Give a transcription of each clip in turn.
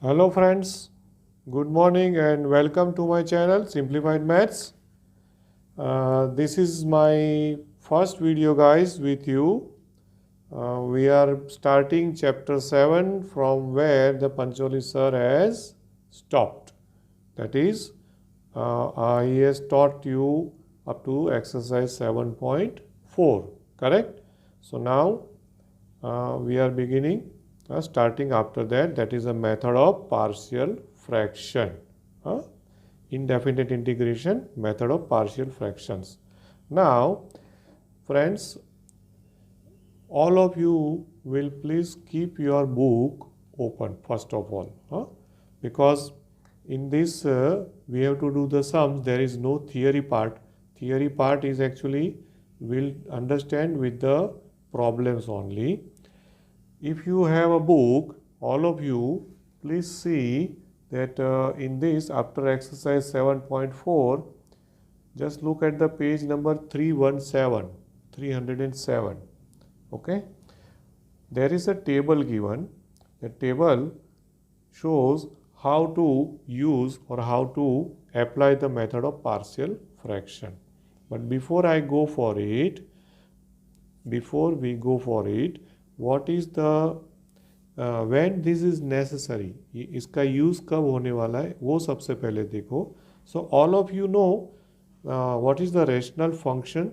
Hello friends, good morning and welcome to my channel Simplified Maths. This is my first video guys with you. We are starting chapter 7 from where the Pancholi sir has stopped. That is, he has taught you up to exercise 7.4, correct? So now we are beginning starting after that is a method of partial fraction, indefinite integration method of partial fractions. Now friends, all of you will please keep your book open first of all, because in this we have to do the sums. There is no theory part is actually will understand with the problems only. If you have a book, all of you, please see that in this after exercise 7.4, just look at the page number 307. Okay, there is a table given. The table shows how to use or how to apply the method of partial fraction. But before we go for it, what is the when this is necessary, इसका use कब होने वाला है वो सबसे पहले देखो. So all of you know what is the rational function.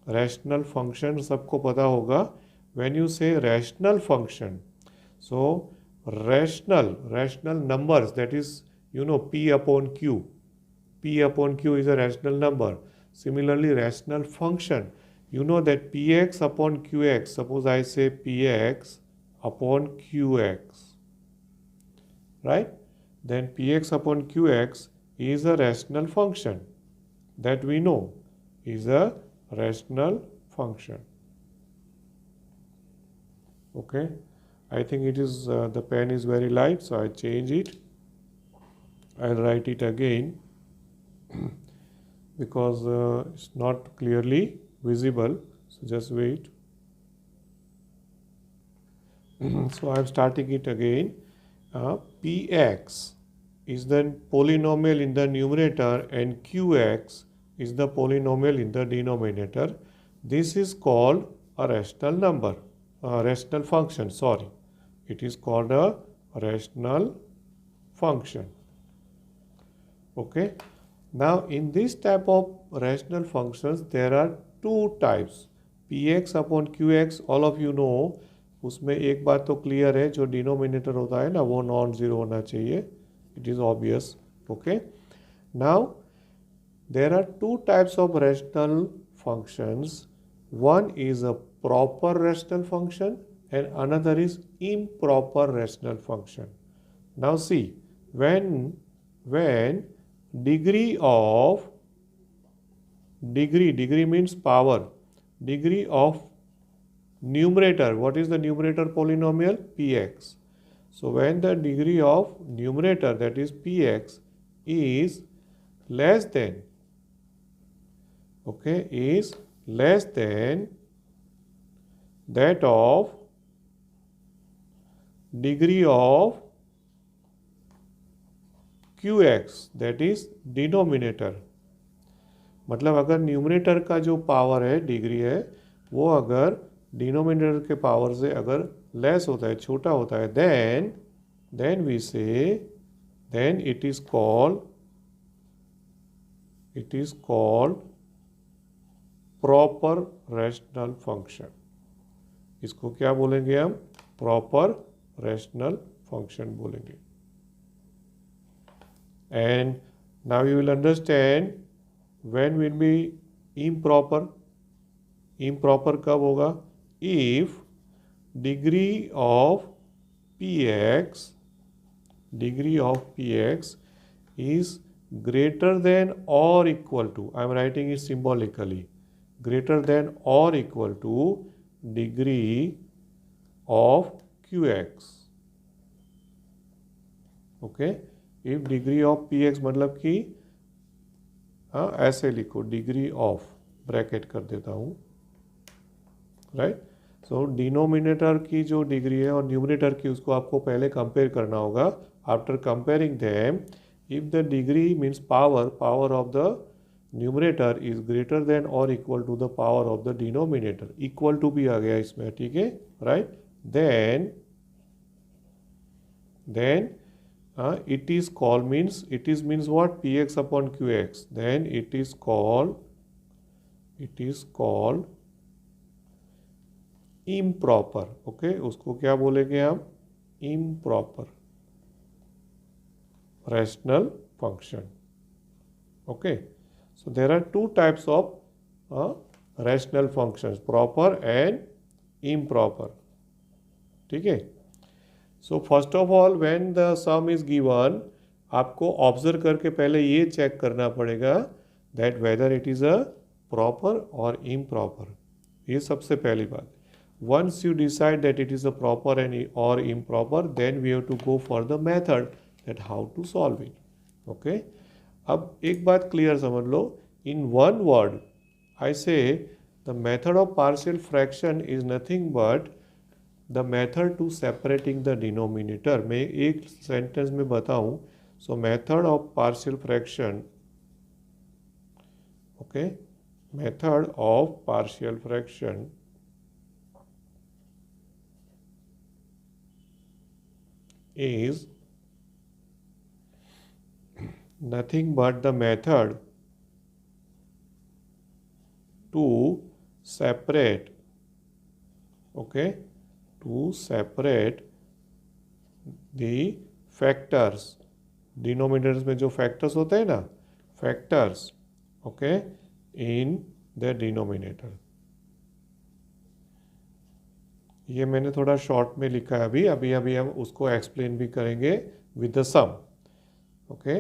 Rational function सबको पता होगा. When you say rational function, so rational numbers, that is p upon q. P upon q is a rational number. Similarly, rational function, you know that px upon qx, suppose I say px upon qx, right? Then px upon qx is a rational function. That we know is a rational function. Okay, I think it is the pen is very light, so I change it. I'll write it again because it's not clearly visible, so just wait. So I'm starting it again. Px is the polynomial in the numerator and qx is the polynomial in the denominator. This is called a rational number, rational function, sorry. It is called a rational function. Okay. Now in this type of rational functions, there are two types. Px upon qx, all of you know. उसमें एक बात तो clear है, जो denominator होता है ना वो नॉन जीरो होना चाहिए. It is obvious. Okay. Now there are two types of rational functions. One is a proper rational function and another is improper rational function. Now see, when degree means power, degree of numerator, what is the numerator polynomial? Px. So when the degree of numerator, that is px, is less than, okay, is less than that of degree of qx, that is denominator. मतलब अगर numerator का जो power है, degree है, वो अगर denominator के power से अगर लेस होता है, छोटा होता है, then we say, then it is called proper rational function. इसको क्या बोलेंगे हम? proper rational function बोलेंगे. And now you will understand when will be improper. Improper कब होगा? If degree of px is greater than or equal to, I am writing it symbolically, greater than or equal to degree of qx. Okay, if degree of px मतलब कि ऐसे लिखो, degree of, bracket कर देता हूँ, right. सो denominator की जो degree है और न्यूमरेटर की उसको आपको पहले कंपेयर करना होगा. After comparing them, if the degree means power of the numerator is greater than और equal to the power of the denominator. Equal to भी आ गया इसमें, ठीक है, right. Then it is called means what, px upon qx. Then it is called improper. Okay, उसको क्या बोलेंगे हम? improper rational function. Okay, so there are two types of rational functions, proper and improper. ठीक है. So first of all when the sum is given, आपको observe करके पहले ये चेक करना पड़ेगा that whether it is a proper और improper. ये सबसे पहली बात. Once you decide that it is a proper and और improper, then we have to go for the method that how to solve it. Okay, अब एक बात clear समझ लो. In one word I say the method of partial fraction is nothing but the method to separating the denominator. मैं एक sentence में बताऊं. So method of partial fraction, okay, method of partial fraction is nothing but the method to separate, okay, to separate the factors. Denominators में जो factors होते हैं ना, factors, okay, in the denominator. ये मैंने थोड़ा शॉर्ट में लिखा है अभी हम उसको एक्सप्लेन भी करेंगे with the sum. Okay,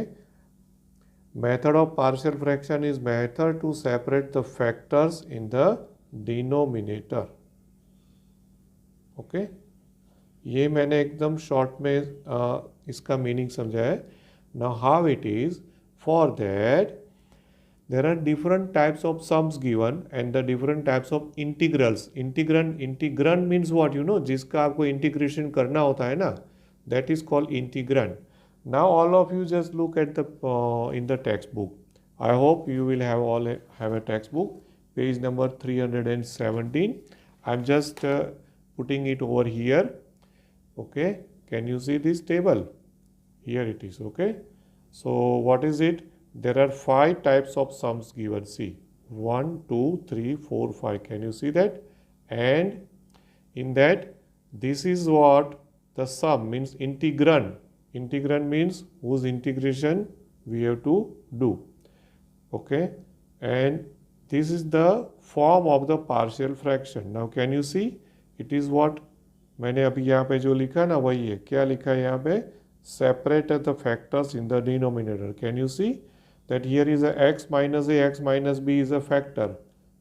method of partial fraction is method to separate the factors in the denominator. Okay, ये मैंने एकदम शॉर्ट में इसका मीनिंग समझा है. Now how it is, for that there are different types of sums given and the different types of integrals. Integrand means what, you know, जिसका आपको integration करना होता है ना, that is called integrand. Now all of you just look at the in the textbook. I hope you will have a textbook, page number 317. I'm just putting it over here. Okay, can you see this table? Here it is. Okay, so what is it? There are 5 types of sums given. See, 1, 2, 3, 4, 5. Can you see that? And in that, this is what the sum means. Integrand. Integrand means whose integration we have to do. Okay, and this is the form of the partial fraction. Now can you see? It is what मैंने अभी यहाँ पे जो लिखा ना वही है. क्या लिखा है यहाँ पे? Separate the factors in the denominator. Can you see that here is a x minus b is a factor.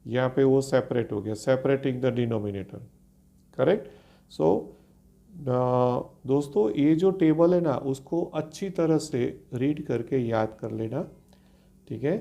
यहाँ पे वो separate हो गया, separating the denominator. Correct? So दोस्तों ये जो टेबल है ना उसको अच्छी तरह से रीड करके याद कर लेना. ठीक है,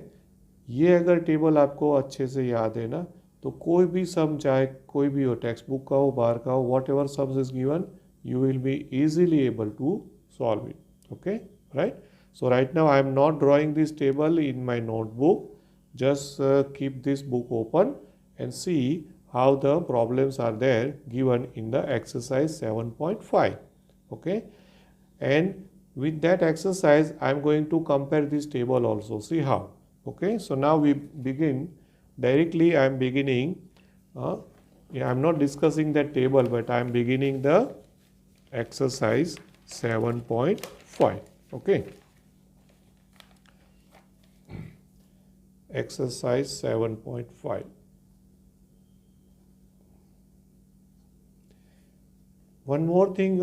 ये अगर टेबल आपको अच्छे से याद है ना तो कोई भी सम, चाहे कोई भी हो, टेक्स्ट बुक का हो, बाहर का हो, what ever sums is given, you will be easily able to solve it. Okay, right? So right now I am not drawing this table in my notebook. Just keep this book open and see how the problems are there given in the exercise 7.5. Okay, and with that exercise I am going to compare this table also. See how. Okay, so now we begin directly. I am beginning. I am not discussing that table, but I am beginning the exercise 7.5. Okay. Exercise 7.5. One more thing,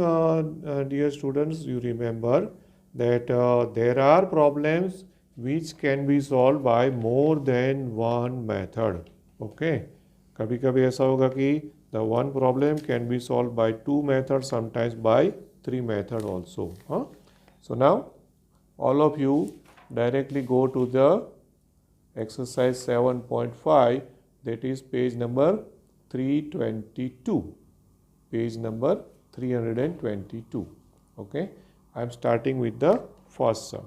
dear students, you remember that there are problems which can be solved by more than one method. Okay, कभी कभी ऐसा होगा कि the one problem can be solved by 2 methods, sometimes by 3 methods also. So now all of you directly go to the exercise 7.5, that is page number 322. Page number 322. Okay, I am starting with the first sum.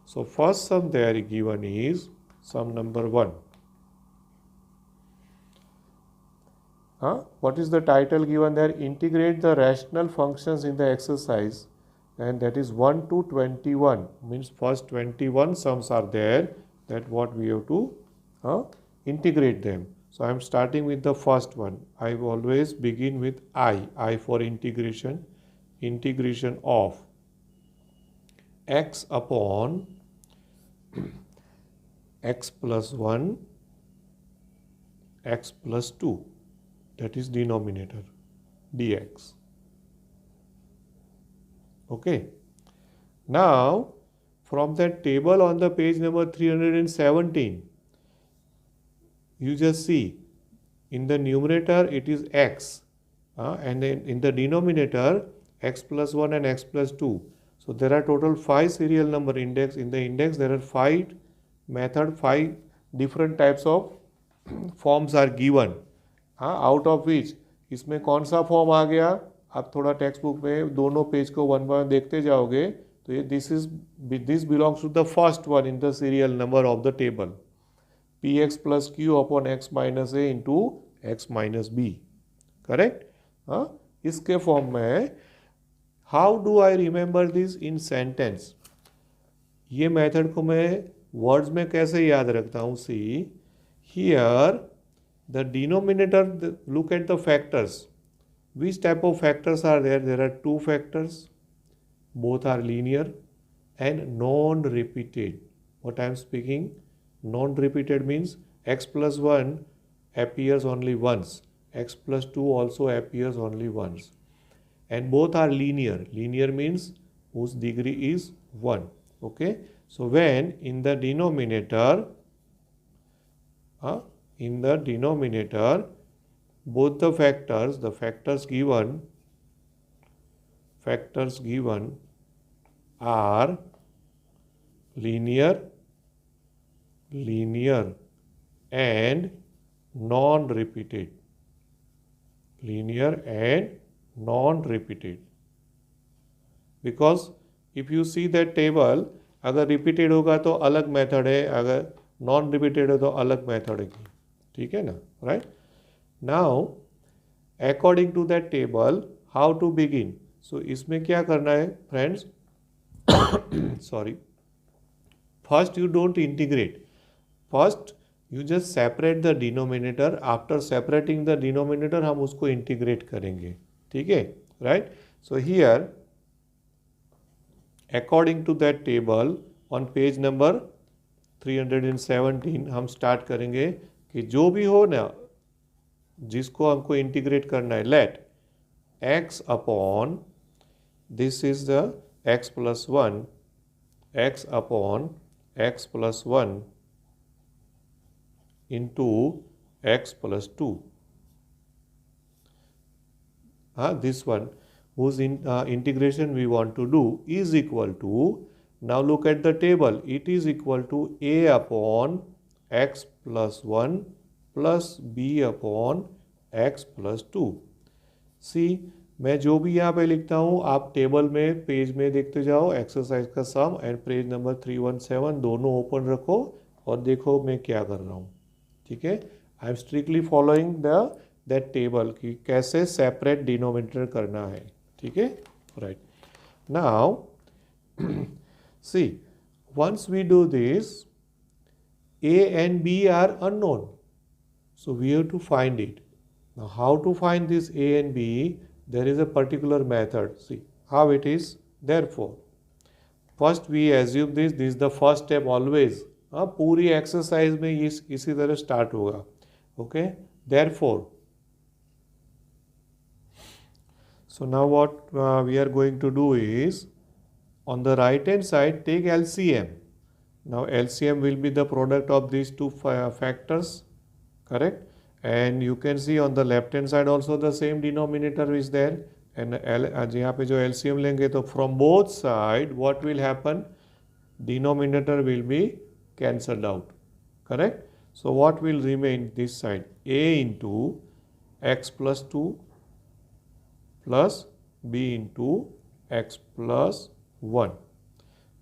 So first sum there given is sum number 1. What is the title given there? Integrate the rational functions in the exercise, and that is 1 to 21. Means first 21 sums are there, that what we have to integrate them. So I am starting with the first one. I always begin with I for integration. Integration of x upon x plus 1, x plus 2. That is denominator, dx. Okay. Now, from that table on the page number 317, you just see in the numerator it is x, and then in the denominator x plus 1 and x plus 2. So there are total 5 serial number index. In the index there are 5 different types of forms are given. Out of which इसमें कौन सा form आ गया, आप थोड़ा text book में दोनों page को one by one देखते जाओगे तो ये this belongs to the first one in the serial number of the table, P X plus Q upon X minus A into x minus B. Correct. इसके form में how do I remember this in sentence. ये method को मैं words में कैसे याद रखता हूँ. See here the denominator, look at the factors. Which type of factors are there? There are 2 factors. Both are linear and non-repeated. What I am speaking? Non-repeated means x plus 1 appears only once. X plus 2 also appears only once. And both are linear. Linear means whose degree is 1. Okay. So when in the denominator, both the factors given are linear and non-repeated. Because if you see that table, अगर repeated होगा तो अलग method है, अगर non repeated है तो अलग method है. ठीक है ना. Right. Now according to that table how to begin. So इसमें क्या करना है friends. Sorry. First you don't integrate. First you just separate the denominator. After separating the denominator हम उसको इंटीग्रेट करेंगे. ठीक है. Right. So here according to that table on page number 317 हम स्टार्ट करेंगे कि जो भी हो ना जिसको हमको इंटीग्रेट करना है, let x upon this is the x plus 1, x upon x plus 1 into x plus 2. This one whose integration we want to do is equal to, now look at the table, it is equal to a upon x plus 1 plus b upon x plus 2. सी मैं जो भी यहाँ पे लिखता हूँ आप table में page में देखते जाओ. एक्सरसाइज का सम एंड पेज नंबर 317 दोनों ओपन रखो और देखो मैं क्या कर रहा हूँ. ठीक है. I am strictly following that table कि कैसे सेपरेट डिनोमिनेटर करना है. ठीक है. Right. Now see, once we do this, a and b are unknown, so we have to find it. Now how to find this a and b? There is a particular method. See how it is. Therefore first we assume this is the first step always. पूरी exercise में इसी तरह start होगा. Okay. therefore so now what we are going to do is, on the right hand side take LCM. Now LCM will be the product of these two factors. Correct. And you can see on the left hand side also the same denominator is there. And यहाँ पे जो LCM लेंगे तो from both side what will happen? Denominator will be cancelled out. Correct. So what will remain this side? A into x plus 2 plus b into x plus 1.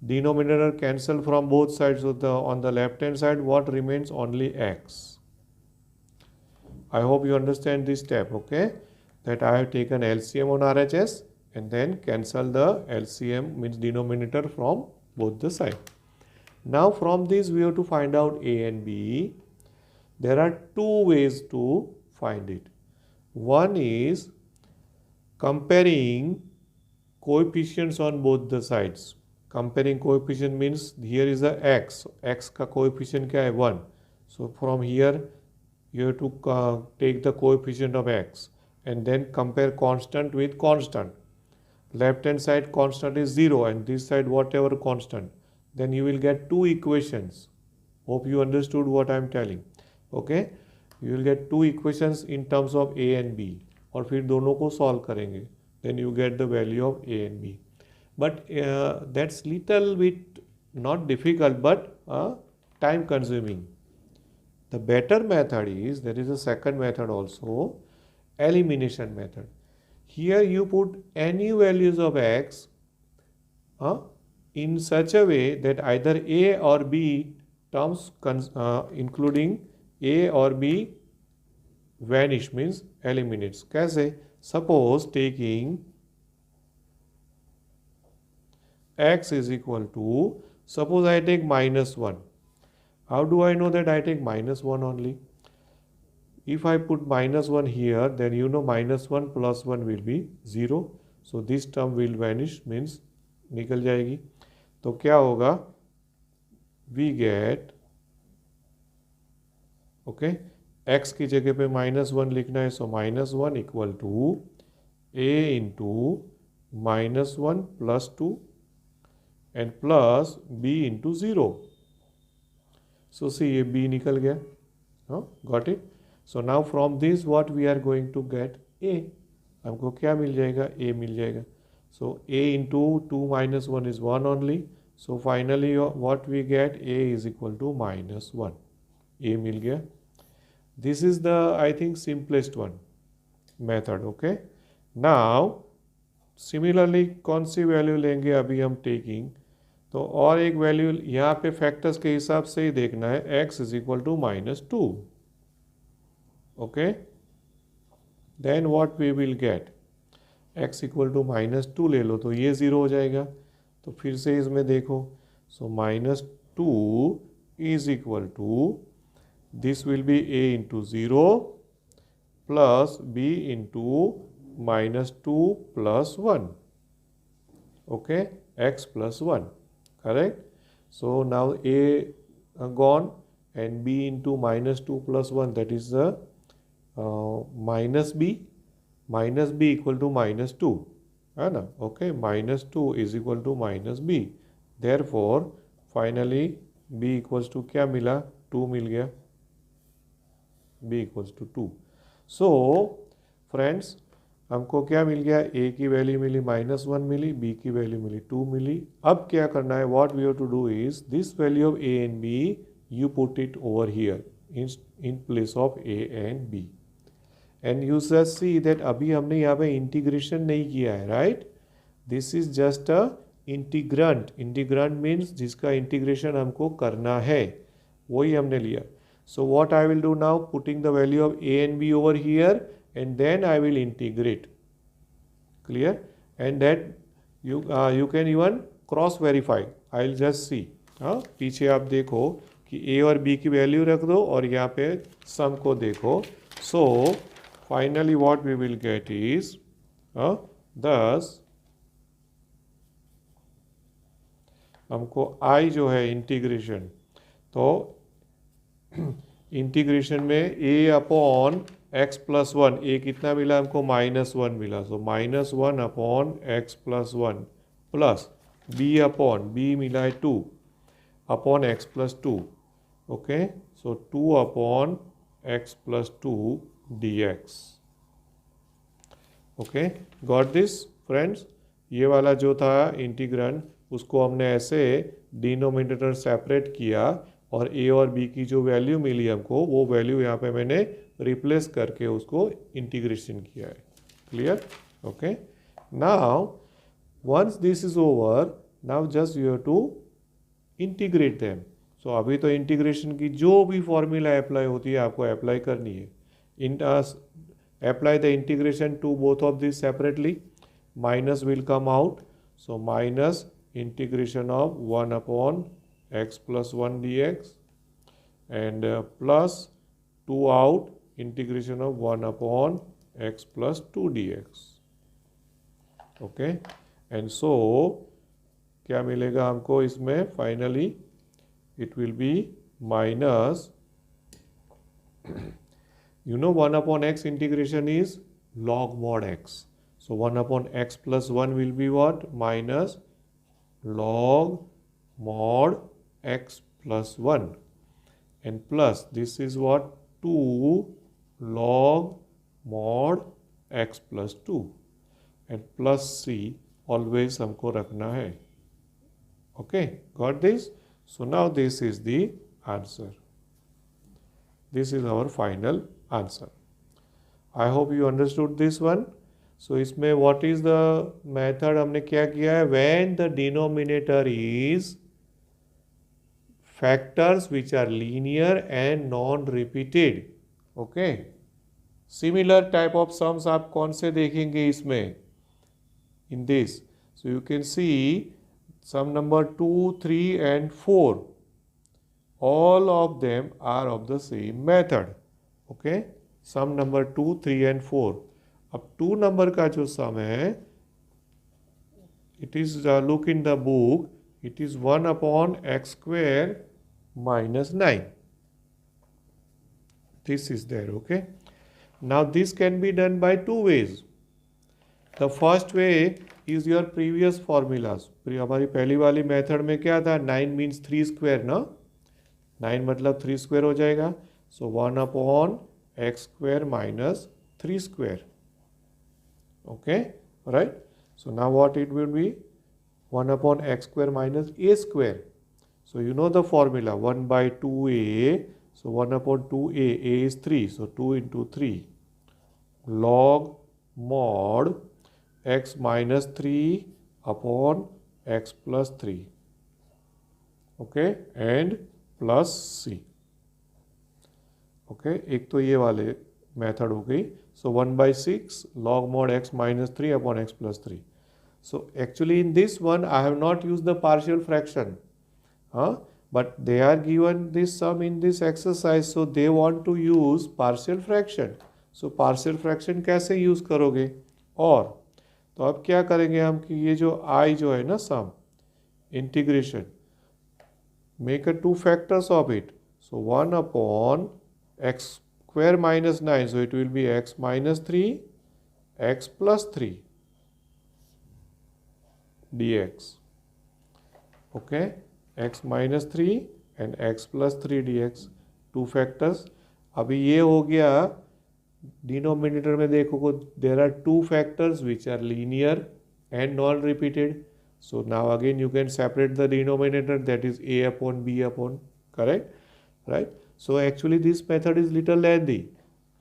Denominator cancel from both sides of on the left hand side. What remains? Only x. I hope you understand this step, okay? That I have taken LCM on RHS and then cancel the LCM, means denominator, from both the sides. Now from this we have to find out a and b. There are two ways to find it. One is comparing coefficients on both the sides. Comparing coefficient means here is a x. X का coefficient क्या है? 1. So from here you have to take the coefficient of x and then compare constant with constant. Left hand side constant is 0 and this side whatever constant. Then you will get two equations. Hope you understood what I am telling. Okay, you will get two equations in terms of a and b. और फिर दोनों को solve करेंगे. Then you get the value of a and b. But that's little bit not difficult but time consuming. The better method is, there is a second method also, elimination method. Here you put any values of x in such a way that either a or b terms including a or b vanish, means eliminates. कैसे? Suppose taking x is equal to, suppose I take -1. How do I know that I take -1 only? If I put -1 here, then you know -1 plus 1 will be 0. So this term will vanish, means निकल जाएगी. तो क्या होगा? We get, okay, x की जगह पे -1 लिखना है. So -1 equal to a into -1 plus 2 and plus b into 0. So see, ये b निकल गया. Got it? So now from this what we are going to get? a. हमको क्या मिल जाएगा? a मिल जाएगा. So a into 2 minus 1 is 1 only. So finally what we get? a is equal to -1. a मिल गया. This is the, I think, simplest one method. Okay. Now similarly कौन सी value लेंगे अभी हम taking? तो और एक वैल्यू यहाँ पे फैक्टर्स के हिसाब से ही देखना है. x is equal to -2. Okay, then what we will get? x equal to -2 ले लो तो ये 0 हो जाएगा. तो फिर से इसमें देखो. So -2 is equal to, this will be a into 0 plus b into -2 plus 1. Okay, x plus 1. Correct? So now a gone and b into -2 plus 1, that is the minus b. Minus b equal to -2. है ना? Okay, -2 is equal to -b. Therefore finally b equals to क्या मिला? 2 मिल गया. b equals to 2. So friends, हमको क्या मिल गया? a की value मिली -1 मिली, b की वैल्यू मिली 2 मिली. अब क्या करना है? What we have to do is, this value of a and b you put it over here in place of a and b. And you just see that अभी हमने यहाँ पे इंटीग्रेशन नहीं किया है. Right? This is just a integrand. Integrand means जिसका integration हमको करना है, वही हमने लिया. So what I will do now, putting the value of a and b over here and then I will integrate. Clear? And that you can even cross verify. I'll just see. पीछे आप देखो कि a और b की value रख दो और यहाँ पे सम को देखो. So finally what we will get is thus हमको i जो है इंटीग्रेशन, तो इंटीग्रेशन में a upon x plus 1, a कितना मिला हमको? -1 मिला. सो -1 upon x plus 1 plus b upon b मिला है 2 upon x plus 2. Okay, so 2 upon x plus 2 dx. Okay, got this friends? ये वाला जो था इंटीग्रैंड, उसको हमने ऐसे डिनोमिनेटर सेपरेट किया और a और b की जो वैल्यू मिली हमको, वो वैल्यू यहाँ पे मैंने रिप्लेस करके उसको इंटीग्रेशन किया है. Clear? Okay. Now once this is over, now just you have to integrate them. So अभी तो इंटीग्रेशन की जो भी फॉर्मूला अप्लाई होती है आपको अप्लाई करनी है. Apply the integration to both of these separately. Minus will come out. So minus integration of 1 upon x plus 1 dx and plus 2 out, integration of 1 upon x plus 2 dx. Okay. And so क्या मिलेगा हमको इसमें finally? It will be minus, you know 1 upon x integration is log mod x. So 1 upon x plus 1 will be what? Minus log mod x plus 1. And plus this is what? 2 log mod x plus 2. And plus c always हमको रखना है. Okay, got this? So now this is the answer. This is our final answer. I hope you understood this one. So इसमें what is the method हमने क्या किया है? When the denominator is factors which are linear and non-repeated. Okay. Similar type of sums आप कौन से देखेंगे इसमें? In this. So you can see sum number 2, 3 and 4. All of them are of the same method. Okay. Sum number 2, 3 and 4. अब 2 number का जो sum है, it is look in the book, it is 1 upon x square minus 9. This is there. Okay. Now this can be done by two ways. The first way is your previous formulas. हमारी पहली वाली method में क्या था? 9 means 3 square ना? 9 मतलब 3 square हो जाएगा. So 1 upon x square minus 3 square. Okay, right? So now what it will be? 1 upon x square minus a square. So you know the formula, 1 by 2a. So 1 upon 2a, a is 3. So 2 into 3 log mod x minus 3 upon x plus 3. Okay, and plus c. Okay, एक तो ये वाले method हो गई. So 1 by 6 log mod x minus 3 upon x plus 3. So actually in this one I have not used the partial fraction. But they are given this sum in this exercise, so they want to use partial fraction. So partial fraction कैसे use करोगे? और तो अब क्या करेंगे हम कि ये जो I जो है ना some integration, make a two factors of it. So 1 upon x square minus 9. So it will be x minus 3, x plus 3 dx. Okay, x minus 3 and x plus 3 dx. Two factors. अभी ये हो गया. Denominator में देखो, there are two factors which are linear and non-repeated. So now again you can separate the denominator, that is a upon b upon, correct, right? So actually this method is little lengthy.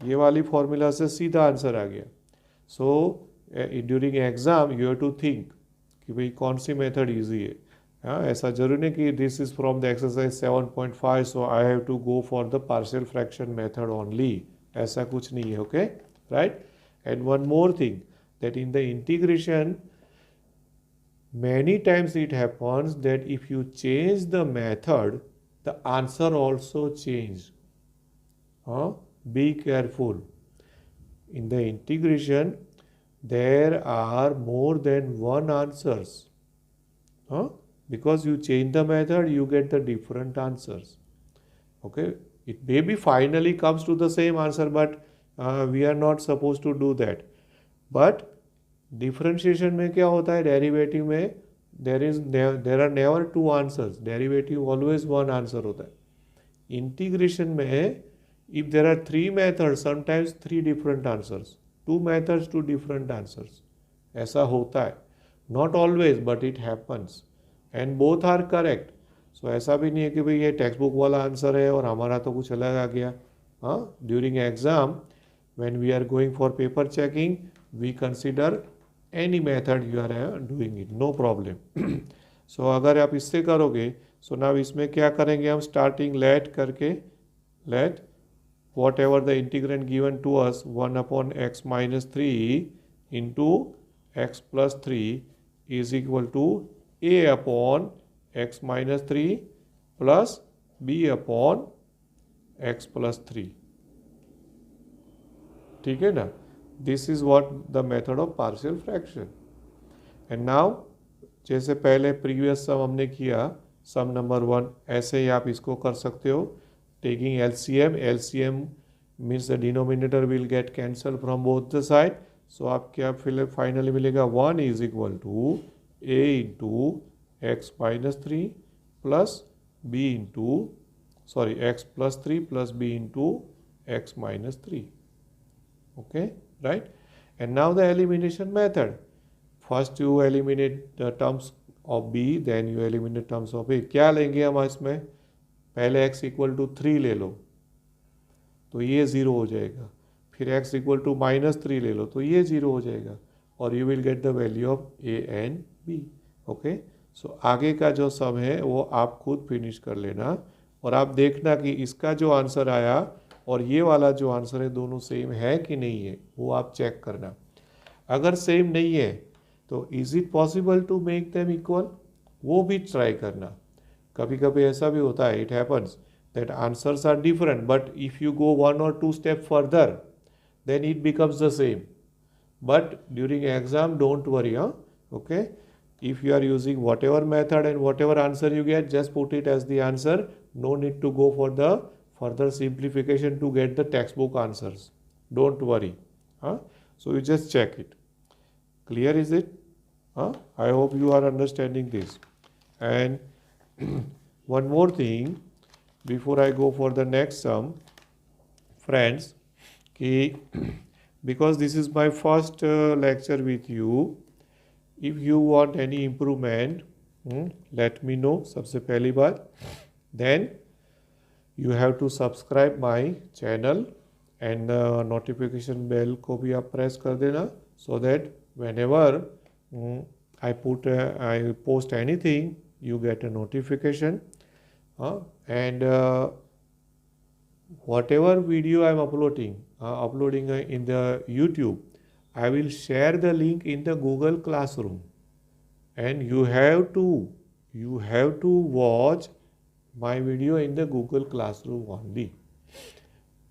ये वाली formula से सीधा answer आ गया. So during exam you have to think कि भाई कौन सी method easy है. हाँ, ऐसा जरूरी नहीं कि this is from the exercise 7.5 so I have to go for the partial fraction method only. ऐसा कुछ नहीं है. Okay, right. And one more thing, that in the integration many times it happens that if you change the method, the answer also changes. Be careful. In the integration, there are more than one answers. Because you change the method, you get the different answers. Okay, it maybe finally comes to the same answer, but we are not supposed to do that. But differentiation में क्या होता है? Derivative में there are never two answers. Derivative always one answer होता है. Integration में if there are three methods, sometimes three different answers, two methods two different answers. ऐसा होता है. Not always but it happens and both are correct. So ऐसा भी नहीं है कि भाई ये टेक्स्ट बुक वाला आंसर है और हमारा तो कुछ अलग आ गया. during exam, when we are going for paper checking, we consider any method you are doing it, no problem. So अगर आप इससे करोगे, so now इसमें क्या करेंगे हम, starting let करके, let whatever the integrand given to us 1 upon x minus 3 into x plus 3 is equal to a upon x minus 3 plus b upon x plus 3. ठीक है ना? This is what the method of partial fraction. And now जैसे पहले previous सम हमने किया, सम number 1, ऐसे ही आप इसको कर सकते हो. Taking LCM, LCM means the denominator will get cancel from both the side. So आप क्या फाइनली मिलेगा, 1 is equal to a into x minus 3 plus b into x plus 3 plus b into x minus 3. Okay, right? And now the elimination method. First you eliminate the terms of b, then you eliminate terms of a. क्या लेंगे हम इसमें, पहले x equal to 3 ले लो तो ये 0 हो जाएगा, फिर x equal to minus 3 ले लो तो ये 0 हो जाएगा, और you will get the value of a and b. Okay, so आगे का जो सम है वो आप खुद फिनिश कर लेना, और आप देखना कि इसका जो आंसर आया और ये वाला जो आंसर है दोनों सेम है कि नहीं है, वो आप चेक करना. अगर सेम नहीं है तो is it possible to make them equal, वो भी ट्राई करना. कभी कभी ऐसा भी होता है, it happens that answers are different, but if you go 1 or 2 step further then it becomes the same. But during exam don't worry. Okay, if you are using whatever method and whatever answer you get, just put it as the answer. No need to go for the further simplification to get the textbook answers. Don't worry. So you just check it. Clear is it? I hope you are understanding this. And one more thing before I go for the next sum, friends, because this is my first lecture with you, if you want any improvement, let me know. सबसे पहली बात, then you have to subscribe my channel and notification bell को भी आप press कर देना, so that whenever I post anything, you get a notification. And whatever video I am uploading in the YouTube, I will share the link in the Google Classroom, and you have to watch my video in the Google Classroom only.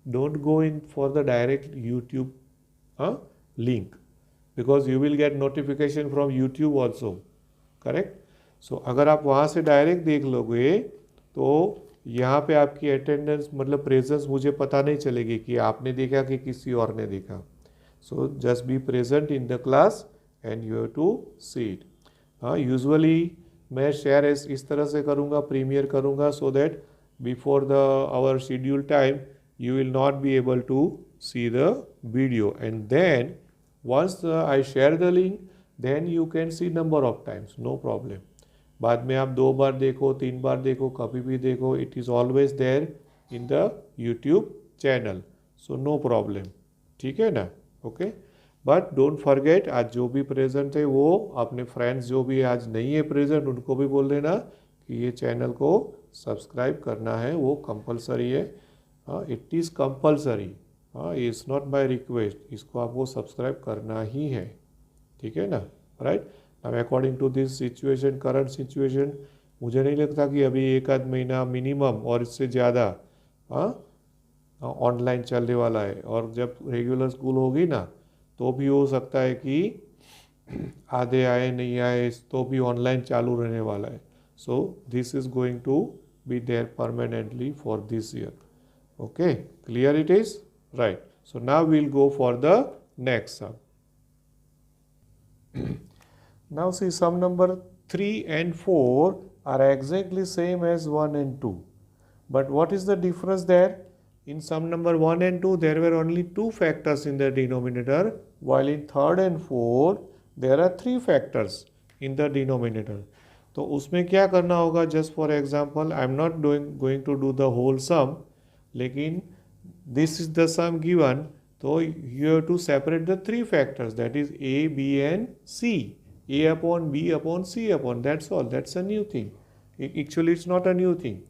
Don't go in for the direct YouTube link, because you will get notification from YouTube also. Correct? So अगर आप वहाँ से direct देख लोगे तो यहाँ पे आपकी अटेंडेंस मतलब प्रेजेंस मुझे पता नहीं चलेगी कि आपने देखा कि किसी और ने देखा. So just be present in the class and you have to see it. Usually मैं शेयर इस तरह से करूँगा, प्रीमियर करूँगा, so that before our scheduled time you will not be able to see the video, and then once I share the link, then you can see number of times, no problem. बाद में आप 2 बार देखो, 3 बार देखो, कभी भी देखो, it is always there in the YouTube channel, so no problem. ठीक है ना? ओके, बट डोंट फॉरगेट, आज जो भी प्रेजेंट है वो अपने फ्रेंड्स जो भी आज नहीं है प्रेजेंट उनको भी बोल देना कि ये चैनल को सब्सक्राइब करना है, वो कंपलसरी है. It is compulsory, it's not by request. इसको आपको सब्सक्राइब करना ही है. ठीक है ना? राइट. अब according to this situation, current situation, मुझे नहीं लगता कि अभी 1-आध महीना मिनिमम और इससे ज़्यादा ऑनलाइन चलने वाला है, और जब रेगुलर स्कूल होगी ना तो भी हो सकता है कि आधे आए नहीं आए तो भी ऑनलाइन चालू रहने वाला है. So this is going to be there permanently for this year. Okay, clear it is? Right. So now we'll go for the next sum. Now see sum number 3 and 4 are exactly same as 1 and 2. But what is the difference there? In sum number 1 and 2, there were only 2 factors in the denominator, while in 3rd and 4th, there are 3 factors in the denominator. तो उसमें क्या करना होगा? Just for example, I am not going to do the whole sum, लेकिन this is the sum given, so you have to separate the three factors, that is a, b and c. A upon b upon c upon, that's all. That's a new thing. Actually it's not a new thing,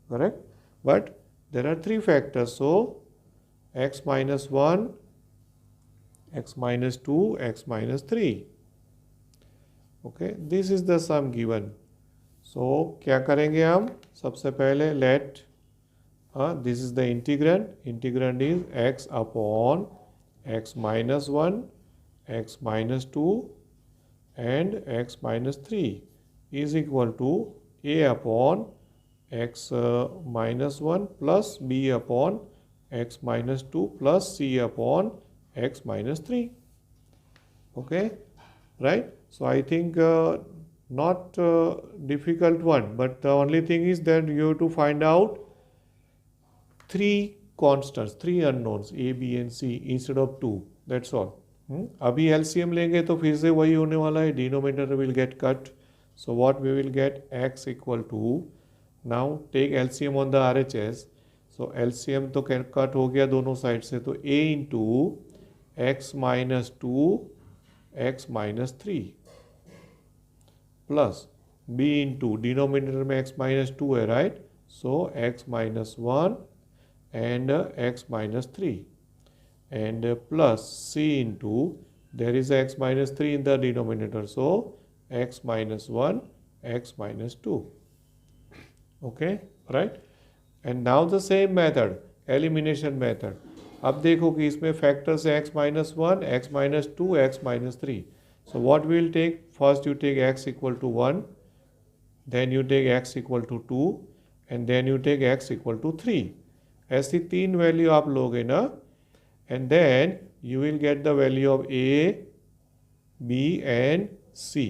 correct? But there are three factors, so x minus 1, x minus 2, x minus 3. Okay, this is the sum given. So क्या करेंगे हम? सबसे पहले let this is the integrand is x upon x minus 1, x minus 2 and x minus 3 is equal to a upon x minus 1 plus b upon x minus 2 plus c upon x minus 3. Okay, right? So I think not difficult one, but the only thing is that you have to find out three constants, three unknowns a, b and c instead of two. That's all. अभी LCM लेंगे तो फिर से वही होने वाला है, denominator will get cut. So what we will get, x equal to, now take LCM on the RHS. So LCM तो कट हो गया दोनों साइड से, तो a into x minus 2 x minus 3 plus b into denominator में x minus 2 है, right? So x minus 1 and x minus 3 and plus c into, there is x minus 3 in the denominator, so x minus 1 x minus 2. Okay, right? And now the same method, elimination method. अब देखो कि इसमें factors है x minus 1, x minus 2, x minus 3. So what we will take? First you take x equal to 1, then you take x equal to 2 and then you take x equal to 3. ऐसी तीन value आप लोगे ना, and then you will get the value of a, b and c.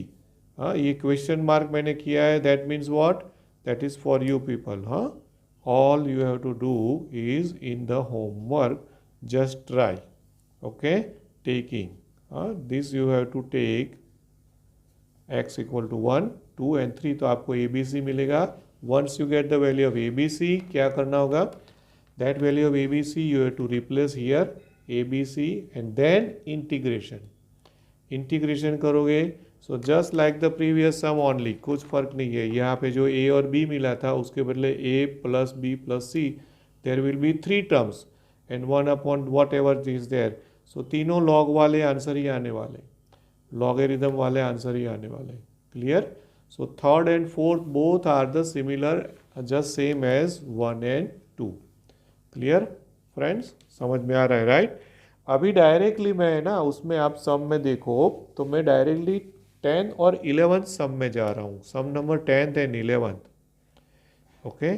ये question mark मैंने किया है, that means what? That is for you people. All you have to do is in the homework, just try. Okay, taking this you have to take x equal to 1, 2 and 3, तो आपको ABC मिलेगा. Once you get the value of ABC, क्या करना होगा? That value of ABC you have to replace here, ABC and then integration. Integration करोगे, so just like the previous sum only, कुछ फर्क नहीं है. यहाँ पे जो a और b मिला था उसके बदले a plus b plus c, there will be 3 terms and 1 upon whatever is there. So तीनों लॉग वाले आंसर ही आने वाले, लॉगरिथम वाले आंसर ही आने वाले. Clear? So third and fourth both are the similar, just same as 1 and 2. Clear friends? समझ में आ रहा है, राइट? अभी डायरेक्टली मैं ना उसमें आप सम में देखो तो मैं डायरेक्टली 10 और 11 सम में जा रहा हूँ, सम number 10th and 11th. Okay,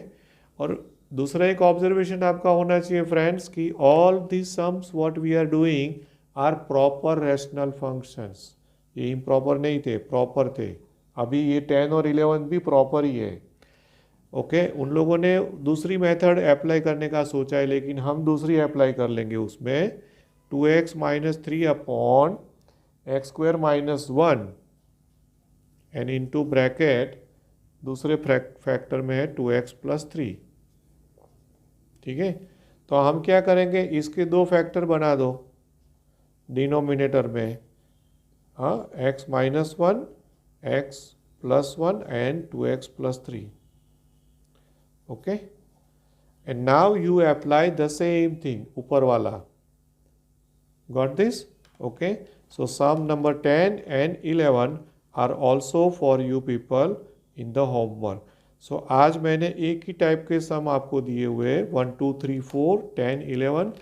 और दूसरा एक ऑब्जर्वेशन आपका होना चाहिए फ्रेंड्स कि all the sums what we are doing are proper rational functions. ये इम्प्रॉपर नहीं थे, प्रॉपर थे. अभी ये 10 और 11 भी प्रॉपर ही है. ओके, उन लोगों ने दूसरी मेथड अप्लाई करने का सोचा है, लेकिन हम दूसरी अप्लाई कर लेंगे उसमें. 2x minus 3 upon x square minus 1 and into bracket दूसरे फैक्टर में है 2x plus 3. ठीक है, तो हम क्या करेंगे, इसके दो फैक्टर बना दो डिनोमिनेटर में. x minus 1, x plus 1 and 2x plus 3. Okay, and now you apply the same thing ऊपर वाला. Got this? Okay, so sum number 10 and 11 are also for you people in the homework. So आज मैंने एक ही type के सम आपको दिए हुए 1 2 3 4 10 11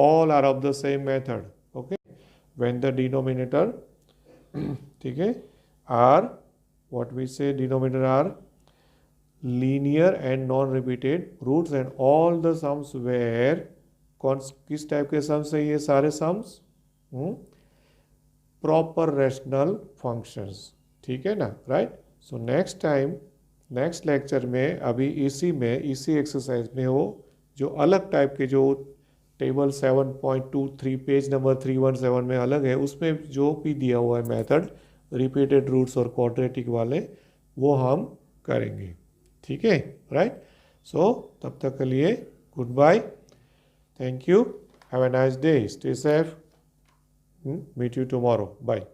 all are of the same method. Okay, when the denominator ठीक है are what we say denominator are linear and non-repeated roots and all the sums were किस टाइप के सम्स है ये सारे सम्स? Proper rational functions. ठीक है ना, right? So next time, next lecture में, अभी इसी एक्सरसाइज में हो जो अलग टाइप के, जो टेबल 7.23 पेज नंबर 317 में अलग है, उसमें जो भी दिया हुआ है मेथड रिपीटेड रूट्स और क्वाड्रेटिक वाले, वो हम करेंगे. ठीक है, राइट? सो तब तक के लिए goodbye. Thank you. Have a nice day. Stay safe. Meet you tomorrow. Bye.